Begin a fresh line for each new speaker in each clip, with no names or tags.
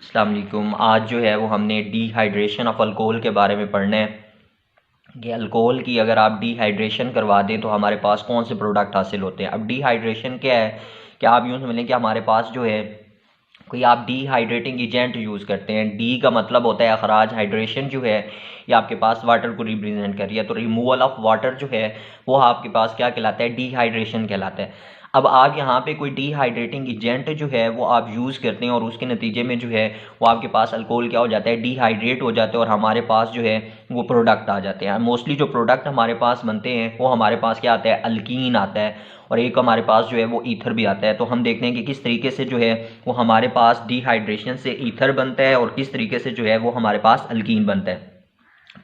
अस्सलाम वालेकुम। आज जो है वो हमने डिहाइड्रेशन ऑफ अल्कोहल के बारे में पढ़ना है कि अल्कोहल की अगर आप डिहाइड्रेशन करवा दें तो हमारे पास कौन से प्रोडक्ट हासिल होते हैं। अब डिहाइड्रेशन क्या है कि आप यूँ समझ लें कि हमारे पास जो है कोई आप डिहाइड्रेटिंग एजेंट यूज़ करते हैं। डी का मतलब होता है अखराज, हाइड्रेशन जो है ये आपके पास वाटर को रिप्रेजेंट कर रही है, तो रिमूवल ऑफ वाटर जो है वो आपके पास क्या कहलाता है, डिहाइड्रेशन कहलाता है। अब आप यहाँ पे कोई डिहाइड्रेटिंग एजेंट जो है वो आप यूज़ करते हैं और उसके नतीजे में जो है वो आपके पास अल्कोहल क्या हो जाता है, डिहाइड्रेट हो जाते हैं और हमारे पास जो है वो प्रोडक्ट आ जाते हैं। मोस्टली जो प्रोडक्ट हमारे पास बनते हैं वो हमारे पास क्या आता है, अल्कीन आता है और एक हमारे पास जो है वो ईथर भी आता है। तो हम देखते हैं कि किस तरीके से जो है वो हमारे पास डिहाइड्रेशन से ईथर बनता है और किस तरीके से जो है वो हमारे पास अल्कीन बनता है।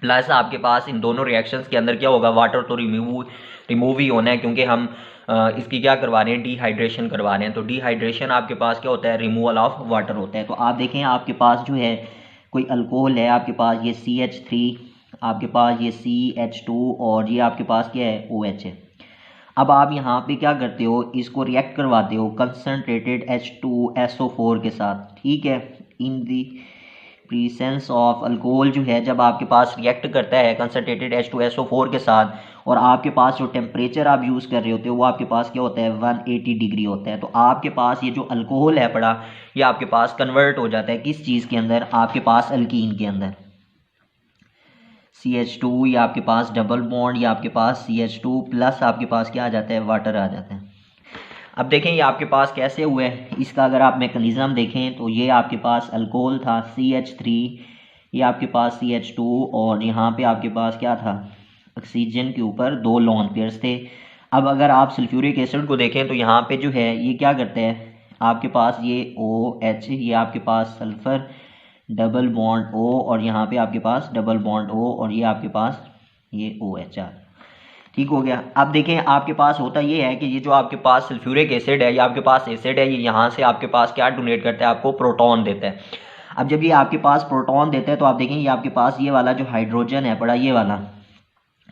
प्लस आपके पास इन दोनों रिएक्शंस के अंदर क्या होगा, वाटर तो रिमूव ही होना है क्योंकि हम इसकी क्या करवा रहे हैं, डिहाइड्रेशन करवा रहे हैं। तो डिहाइड्रेशन आपके पास क्या होता है, रिमूवल ऑफ वाटर होता है। तो आप देखें आपके पास जो है कोई अल्कोहल है, आपके पास ये CH3, आपके पास ये CH2 और ये आपके पास क्या है, OH है। अब आप यहाँ पे क्या करते हो, इसको रिएक्ट करवाते हो कंसनट्रेटेड H2SO4 के साथ, ठीक है, इन दी प्रीसेंस ऑफ अल्कोहल जो है जब आपके पास रिएक्ट करता है कंसनट्रेटेड H2SO4 के साथ और आपके पास जो टेम्परेचर आप यूज़ कर रहे होते हो वो आपके पास क्या होता है, 180 डिग्री होता है। तो आपके पास ये जो अल्कोहल है पड़ा, ये आपके पास कन्वर्ट हो जाता है किस चीज़ के अंदर, आपके पास अल्कीन के अंदर। CH2 या आपके पास डबल बॉन्ड या आपके पास CH2 प्लस आपके पास क्या आ जाता है, वाटर आ जाता है। अब देखें ये आपके पास कैसे हुए हैं, इसका अगर आप मैकेनिज्म देखें तो ये आपके पास अल्कोहल था CH3, ये आपके पास CH2 और यहाँ पे आपके पास क्या था, ऑक्सीजन के ऊपर दो लोन पेयर्स थे। अब अगर आप सल्फ्यूरिक एसिड को देखें तो यहाँ पे जो है ये क्या करते हैं, आपके पास ये OH, ये आपके पास सल्फर डबल बॉन्ड O और यहाँ पे आपके पास डबल बॉन्ड O और ये आपके पास ये OHR, ठीक हो गया। अब देखें आपके पास होता ये है कि ये जो आपके पास सल्फ्यूरिक एसिड है, ये आपके पास एसिड है, ये यहाँ से आपके पास क्या डोनेट करता है, आपको प्रोटॉन देता है। अब जब ये आपके पास प्रोटॉन देता है तो आप देखें ये आपके पास ये वाला जो हाइड्रोजन है पड़ा, ये वाला,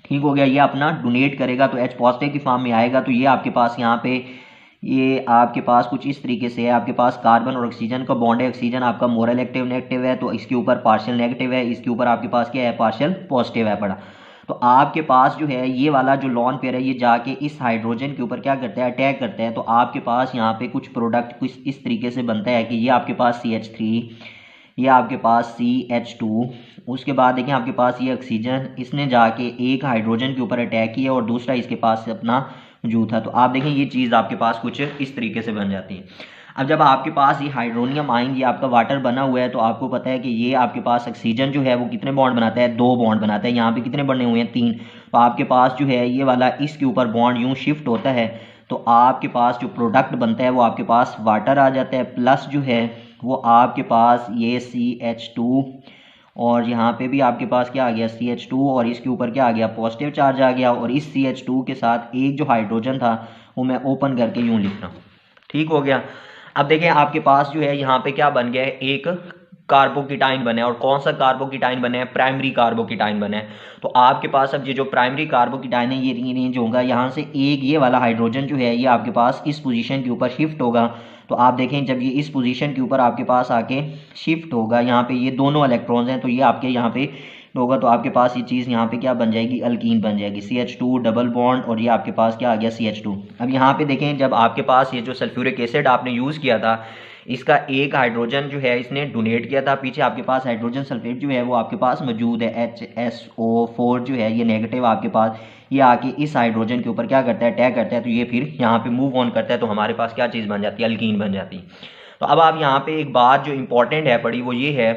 ठीक हो गया, ये अपना डोनेट करेगा तो H पॉजिटिव की फॉर्म में आएगा। तो ये आपके पास यहाँ पे ये आपके पास कुछ इस तरीके से है, आपके पास कार्बन और ऑक्सीजन का बॉन्ड है, ऑक्सीजन आपका मोर इलेक्टिव नेगेटिव है तो इसके ऊपर पार्शियल नेगेटिव है, इसके ऊपर आपके पास क्या है, पार्शियल पॉजिटिव है पड़ा। तो आपके पास जो है ये वाला जो लॉन पेयर है ये जाके इस हाइड्रोजन के ऊपर क्या करता है, अटैक करता है। तो आपके पास यहाँ पे कुछ प्रोडक्ट कुछ इस तरीके से बनता है कि ये आपके पास CH3, ये आपके पास CH2, उसके बाद देखें आपके पास ये ऑक्सीजन, इसने जाके एक हाइड्रोजन के ऊपर अटैक किया और दूसरा इसके पास अपना मौजूद था। तो आप देखें ये चीज़ आपके पास कुछ इस तरीके से बन जाती है। अब जब आपके पास ये हाइड्रोनियम आयन, ये आपका वाटर बना हुआ है, तो आपको पता है कि ये आपके पास ऑक्सीजन जो है वो कितने बॉन्ड बनाता है, दो बॉन्ड बनाता है। यहाँ पे कितने बने हुए हैं, तीन। तो आपके पास जो है ये वाला इसके ऊपर बॉन्ड यूँ शिफ्ट होता है तो आपके पास जो प्रोडक्ट बनता है वो आपके पास वाटर आ जाता है, प्लस जो है वो आपके पास ये CH2 और यहाँ पे भी आपके पास क्या आ गया, CH2 और इसके ऊपर क्या आ गया, पॉजिटिव चार्ज आ गया। और इस CH2 के साथ एक जो हाइड्रोजन था वो मैं ओपन करके यूँ लिख रहा हूँ, ठीक हो गया। अब देखें आपके पास जो है यहाँ पे क्या बन गया है, एक कार्बोकिटाइन बना है। और कौन सा कार्बोकिटाइन बना है, प्राइमरी कार्बोकिटाइन बना है। तो आपके पास अब ये जो प्राइमरी कार्बोकिटाइन है ये रीअरेंज होगा, यहाँ से एक ये वाला हाइड्रोजन जो है ये आपके पास इस पोजीशन के ऊपर शिफ्ट होगा। तो आप देखें जब ये इस पोजीशन के ऊपर आपके पास आके शिफ्ट होगा, यहाँ पे ये दोनों इलेक्ट्रॉन्स हैं तो ये आपके यहाँ पे होगा, तो आपके पास ये चीज़ यहाँ पे क्या बन जाएगी, अल्कीन बन जाएगी, CH2 डबल बॉन्ड और ये आपके पास क्या आ गया, CH2। अब यहाँ पे देखें जब आपके पास ये जो सल्फ्यूरिक एसिड आपने यूज़ किया था, इसका एक हाइड्रोजन जो है इसने डोनेट किया था, पीछे आपके पास हाइड्रोजन सल्फेट जो है वो आपके पास मौजूद है, HSO4 जो है ये नेगेटिव आपके पास, ये आके इस हाइड्रोजन के ऊपर क्या करता है, अटैक करता है। तो ये फिर यहाँ पे मूव ऑन करता है तो हमारे पास क्या चीज़ बन जाती है, अल्कीन बन जाती है। तो अब आप यहाँ पे एक बात जो इंपॉर्टेंट है पड़ी वो ये है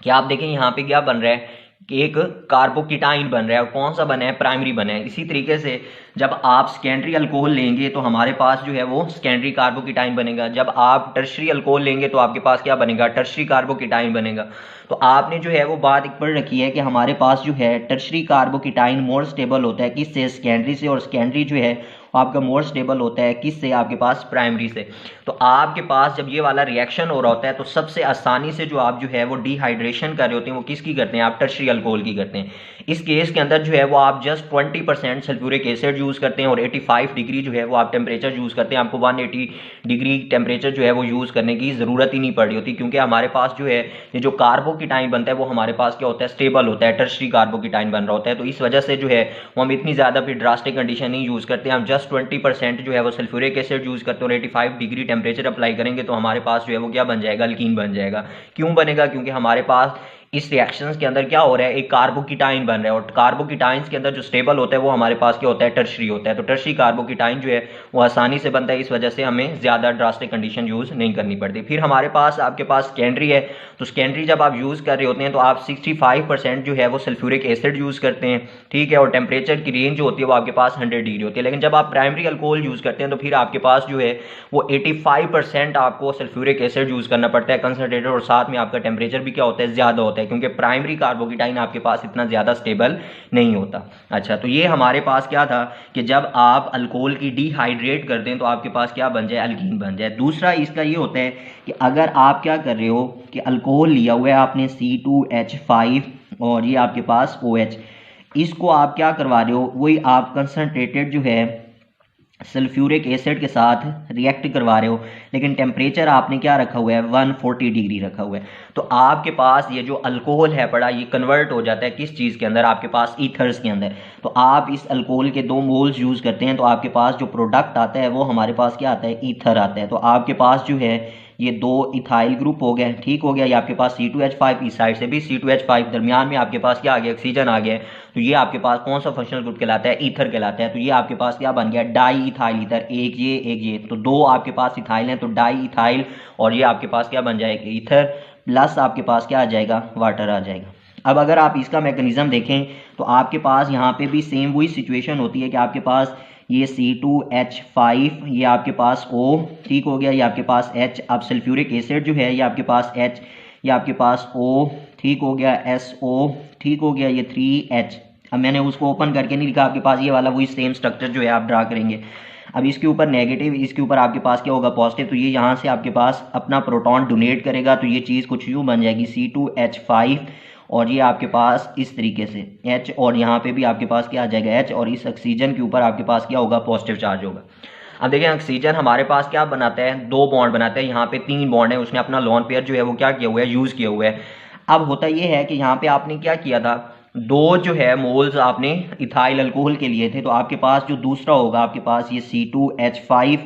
कि आप देखें यहाँ पे क्या बन रहा है कि एक कार्बोकिटाइन बन रहा है और कौन सा बना है, प्राइमरी बना है। इसी तरीके से जब आप सेकेंडरी अल्कोहल लेंगे तो हमारे पास जो है वो सेकेंडरी कार्बोकिटाइन बनेगा। जब आप टर्शरी अल्कोहल लेंगे तो आपके पास क्या बनेगा, टर्शरी कार्बोकिटाइन बनेगा। तो आपने जो है वो बात एक पढ़ रखी है कि हमारे पास जो है टर्शरी कार्बोकिटाइन मोर स्टेबल होता है किससे, सेकेंडरी से, और सेकेंडरी जो है आपका मोर स्टेबल होता है किससे, आपके पास प्राइमरी से। तो आपके पास जब ये वाला रिएक्शन हो रहा होता है तो सबसे आसानी से जो आप जो है वो डिहाइड्रेशन कर रहे होते हैं वो किसकी करते हैं, आप टर्शियरी अल्कोहल की करते हैं। इस केस के अंदर जो है वो आप जस्ट 20% सल्फ्यूरिक एसिड यूज़ करते हैं और 85 डिग्री जो है वो आप टेम्परेचर यूज़ करते हैं। आपको 180 डिग्री टेम्परेचर जो है वो यूज़ करने की ज़रूरत ही नहीं पड़ रही होती, क्योंकि हमारे पास जो है ये जो कार्बोकीटाइन बनता है वो हमारे पास क्या होता है, स्टेबल होता है, टर्शियरी कार्बोकीटाइन बन रहा होता है। तो इस वजह से जो है वो हम इतनी ज़्यादा फिर ड्रास्टिक कंडीशन नहीं यूज़ करते, हम जस्ट 20% जो है वो सल्फ्यूरिक एसिड यूज़ करते हैं और 85 डिग्री टेम्परेचर अप्लाई करेंगे तो हमारे पास जो है वो क्या बन जाएगा, अल्कीन बन जाएगा। क्यों बनेगा, क्योंकि हमारे पास इस रिएक्शंस के अंदर क्या हो रहा है, एक कार्बोकीटाइन बन रहा है और कार्बोकीटाइंस के अंदर जो स्टेबल होता है वो हमारे पास क्या होता है, टर्शियरी होता है। तो टर्शियरी कार्बोकीटाइन जो है वो आसानी से बनता है, इस वजह से हमें ज़्यादा ड्रास्टिक कंडीशन यूज़ नहीं करनी पड़ती। फिर हमारे पास आपके पास सेकेंडरी है, तो सेकेंडरी जब आप यूज़ कर रहे होते हैं तो आप 65% जो है वो सल्फ्यूरिक एसिड यूज़ करते हैं, ठीक है, और टेम्परेचर की रेंज जो होती है वो आपके पास 100 डिग्री होती है। लेकिन जब आप प्राइमरी अल्कोहल यूज़ करते हैं तो फिर आपके पास जो है वो 85% आपको सल्फ्यूरिक एसिड यूज़ करना पड़ता है कंसनट्रेटेड, और साथ में आपका टेम्परेचर भी क्या होता है, ज़्यादा होता है, क्योंकि प्राइमरी कार्बोकीटाइन आपके पास इतना ज़्यादा स्टेबल नहीं होता। अच्छा, तो ये हमारे पास क्या था कि जब आप अल्कोहल की डिहाइड्रेट कर दें तो आपके पास क्या बन जाए, अल्कीन बन जाए। दूसरा इसका ये होता है कि अगर आप क्या कर रहे हो कि अल्कोहल लिया हुआ है आपने C2H5 और ये आपके पास OH, इसको आप क्या करवा रहे हो, वही आप कंसनट्रेटेड जो है सल्फ्यूरिक एसिड के साथ रिएक्ट करवा रहे हो, लेकिन टेम्परेचर आपने क्या रखा हुआ है, 140 डिग्री रखा हुआ है। तो आपके पास ये जो अल्कोहल है पड़ा, ये कन्वर्ट हो जाता है किस चीज़ के अंदर, आपके पास ईथर्स के अंदर। तो आप इस अल्कोहल के 2 मोल्स यूज़ करते हैं तो आपके पास जो प्रोडक्ट आता है वो हमारे पास क्या आता है, ईथर आता है। तो आपके पास जो है ये 2 इथाइल ग्रुप हो गए, ठीक हो गया, ये आपके पास C2H5, इस साइड से भी C2H5, दरमियान में आपके पास क्या आ गया, ऑक्सीजन आ गया। तो ये आपके पास कौन सा फंक्शनल ग्रुप कहलाता है, ईथर कहलाता है। तो ये आपके पास क्या बन गया, डाई इथाइल ईथर, एक ये। तो 2 आपके पास इथाइल हैं तो डाई इथाइल, और ये आपके पास क्या बन जाएगा, ईथर, प्लस आपके पास क्या आ जाएगा, वाटर आ जाएगा। अब अगर आप इसका मैकेनिज्म देखें तो आपके पास यहाँ पे भी सेम वही सिचुएशन होती है कि आपके पास ये C2H5, ये आपके पास O, ठीक हो गया, ये आपके पास H, अब सल्फ्यूरिक एसिड जो है ये आपके पास H, ये आपके पास O, ठीक हो गया, SO, ठीक हो गया, ये 3H। अब मैंने उसको ओपन करके नहीं लिखा, आपके पास ये वाला वही सेम स्ट्रक्चर जो है आप ड्रा करेंगे। अब इसके ऊपर नेगेटिव, इसके ऊपर आपके पास क्या होगा, पॉजिटिव, तो ये यहाँ से आपके पास अपना प्रोटॉन डोनेट करेगा, तो ये चीज़ कुछ यूँ बन जाएगी C2H5, और ये आपके पास इस तरीके से H, और यहाँ पे भी आपके पास क्या आ जाएगा H, और इस ऑक्सीजन के ऊपर आपके पास क्या होगा, पॉजिटिव चार्ज होगा। अब देखें ऑक्सीजन हमारे पास क्या बनाता है, 2 बॉन्ड बनाता है, यहाँ पे 3 बॉन्ड है, उसने अपना लोन पेयर जो है वो क्या किया हुआ है, यूज़ किया हुआ है। अब होता ये है कि यहाँ पे आपने क्या किया था, 2 जो है मोल्स आपने इथाइल अल्कोहल के लिए थे, तो आपके पास जो दूसरा होगा आपके पास ये C2H5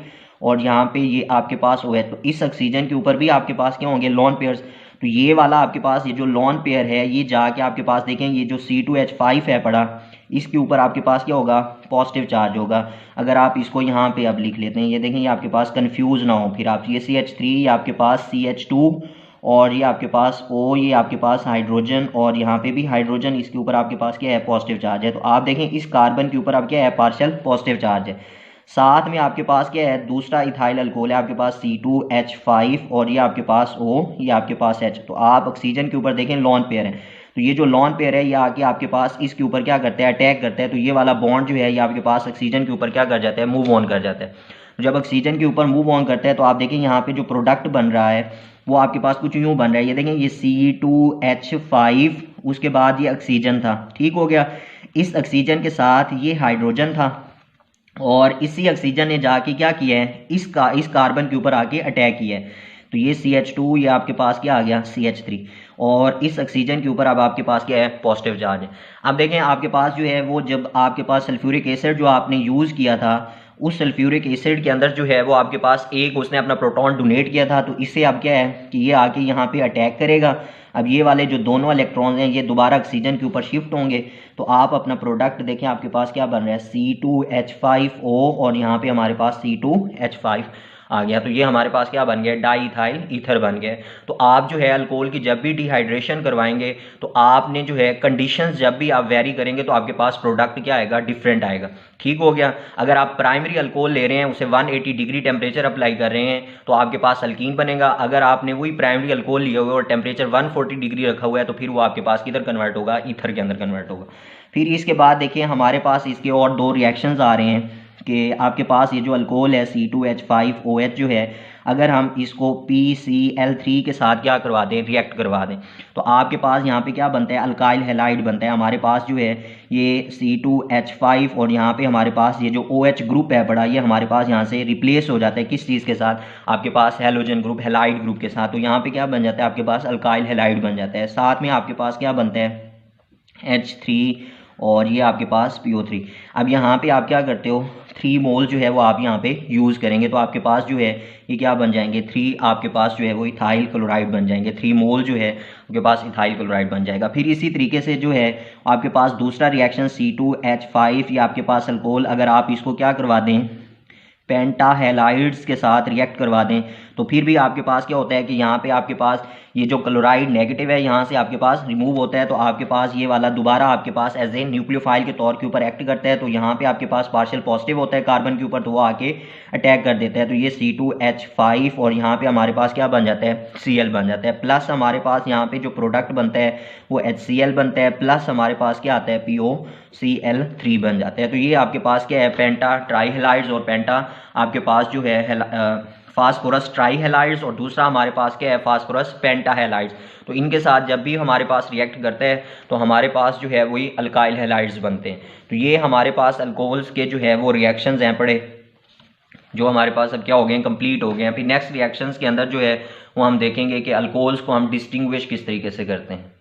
और यहाँ पे ये आपके पास OH, तो इस ऑक्सीजन के ऊपर भी आपके पास क्या होंगे, लोन पेयर्स। तो ये वाला आपके पास ये जो लोन पेयर है ये जाके आपके पास देखें ये जो C2H5 है पड़ा, इसके ऊपर आपके पास क्या होगा, पॉजिटिव चार्ज होगा। अगर आप इसको यहाँ पे अब लिख लेते हैं, ये देखें, ये आपके पास कंफ्यूज ना हो फिर आप, ये CH3, ये आपके पास CH2, और ये आपके पास O, ये आपके पास हाइड्रोजन, और यहाँ पे भी हाइड्रोजन, इसके ऊपर आपके पास क्या है, पॉजिटिव चार्ज है। तो आप देखें इस कार्बन के ऊपर अब क्या है, पार्शियल पॉजिटिव चार्ज है। साथ में आपके पास क्या है, दूसरा इथाइल अल्कोहल है आपके पास C2H5, और ये आपके पास O, ये आपके पास H। तो आप ऑक्सीजन के ऊपर देखें लोन पेयर है, तो ये जो लोन पेयर है ये आके आपके पास इसके ऊपर क्या करता है, अटैक करता है। तो ये वाला बॉन्ड जो है ये आपके पास ऑक्सीजन के ऊपर क्या कर जाता है, मूव ऑन कर जाता है। तो जब ऑक्सीजन के ऊपर मूव ऑन करता है तो आप देखें यहाँ पे जो प्रोडक्ट बन रहा है वो आपके पास कुछ यूँ बन रहा है, ये देखें, ये C2H5, उसके बाद ये ऑक्सीजन था, ठीक हो गया, इस ऑक्सीजन के साथ ये हाइड्रोजन था, और इसी ऑक्सीजन ने जाके क्या किया है, इस कार्बन के ऊपर आके अटैक किया है। तो ये CH2, ये आपके पास क्या आ गया, CH3, और इस ऑक्सीजन के ऊपर अब आपके पास क्या है, पॉजिटिव चार्ज है। अब देखें आपके पास जो है वो जब आपके पास सल्फ्यूरिक एसिड जो आपने यूज़ किया था, उस सल्फ्यूरिक एसिड के अंदर जो है वो आपके पास एक उसने अपना प्रोटॉन डोनेट किया था, तो इससे अब क्या है कि ये आके यहाँ पे अटैक करेगा। अब ये वाले जो दोनों इलेक्ट्रॉन्स हैं ये दोबारा ऑक्सीजन के ऊपर शिफ्ट होंगे, तो आप अपना प्रोडक्ट देखें आपके पास क्या बन रहा है, C2H5O, और यहाँ पे हमारे पास C2H5 आ गया। तो ये हमारे पास क्या बन गया, डाईइथाइल ईथर बन गया। तो आप जो है अल्कोहल की जब भी डिहाइड्रेशन करवाएंगे तो आपने जो है कंडीशंस जब भी आप वेरी करेंगे तो आपके पास प्रोडक्ट क्या आएगा, डिफरेंट आएगा, ठीक हो गया। अगर आप प्राइमरी अल्कोहल ले रहे हैं, उसे 180 डिग्री टेम्परेचर अप्लाई कर रहे हैं तो आपके पास अल्कीन बनेगा। अगर आपने वही प्राइमरी अल्कोहल लिया हुआ है और टेम्परेचर 140 डिग्री रखा हुआ है तो फिर वो आपके पास किधर कन्वर्ट होगा, ईथर के अंदर कन्वर्ट होगा। फिर इसके बाद देखिए हमारे पास इसके और 2 रिएक्शंस आ रहे हैं, कि आपके पास ये जो अल्कोहल है C2H5OH जो है, अगर हम इसको PCl3 के साथ क्या करवा दें, रिएक्ट करवा दें, तो आपके पास यहाँ पे क्या बनता है, अल्काइल हैलाइड बनता है। हमारे पास जो है ये C2H5 और यहाँ पे हमारे पास ये जो OH ग्रुप है बड़ा, ये हमारे पास यहाँ से रिप्लेस हो जाता है किस चीज़ के साथ, आपके पास हैलोजन ग्रुप, हैलाइड ग्रुप के साथ। तो यहाँ पे क्या बन जाता है, आपके पास अल्काइल हैलाइड बन जाता है। साथ में आपके पास क्या बनता है, H3 और ये आपके पास PO3। अब यहाँ पे आप क्या करते हो, 3 मोल जो है वो आप यहाँ पे यूज़ करेंगे, तो आपके पास जो है ये क्या बन जाएंगे, 3 आपके पास जो है वो इथाइल क्लोराइड बन जाएंगे। 3 मोल जो है आपके पास इथाइल क्लोराइड बन जाएगा। फिर इसी तरीके से जो है आपके पास दूसरा रिएक्शन C2H5 या आपके पास अल्कोहल, अगर आप इसको क्या करवा दें, पेंटाहेलाइड्स के साथ रिएक्ट करवा दें, तो फिर भी आपके पास क्या होता है कि यहाँ पे आपके पास ये जो क्लोराइड नेगेटिव है यहाँ से आपके पास रिमूव होता है, तो आपके पास ये वाला दोबारा आपके पास एज ए न्यूक्लियोफाइल के तौर के ऊपर एक्ट करता है। तो यहाँ पे आपके पास पार्शियल पॉजिटिव होता है कार्बन के ऊपर, तो वो आके अटैक कर देता है। तो ये C2H5 और यहाँ पे हमारे पास क्या बन जाता है, Cl बन जाता है। प्लस हमारे पास यहाँ पे जो प्रोडक्ट बनता है वो HCl बनता है, प्लस हमारे पास क्या आता है, POCl3 बन जाता है। तो ये आपके पास क्या है, पेंटा ट्राईहेलाइड्स और पेंटा आपके पास जो है फास्फोरस ट्राईहेलाइड्स और दूसरा हमारे पास क्या है, फास्फोरस पेंटाहेलाइड्स। तो इनके साथ जब भी हमारे पास रिएक्ट करते हैं तो हमारे पास जो है वही अल्काइल हैलाइड्स बनते हैं। तो ये हमारे पास अल्कोहल्स के जो है वो रिएक्शंस हैं पड़े, जो हमारे पास अब क्या हो गए, कंप्लीट हो गए हैं। फिर नेक्स्ट रिएक्शंस के अंदर जो है वो हम देखेंगे कि अल्कोहल्स को हम डिस्टिंग्विश किस तरीके से करते हैं।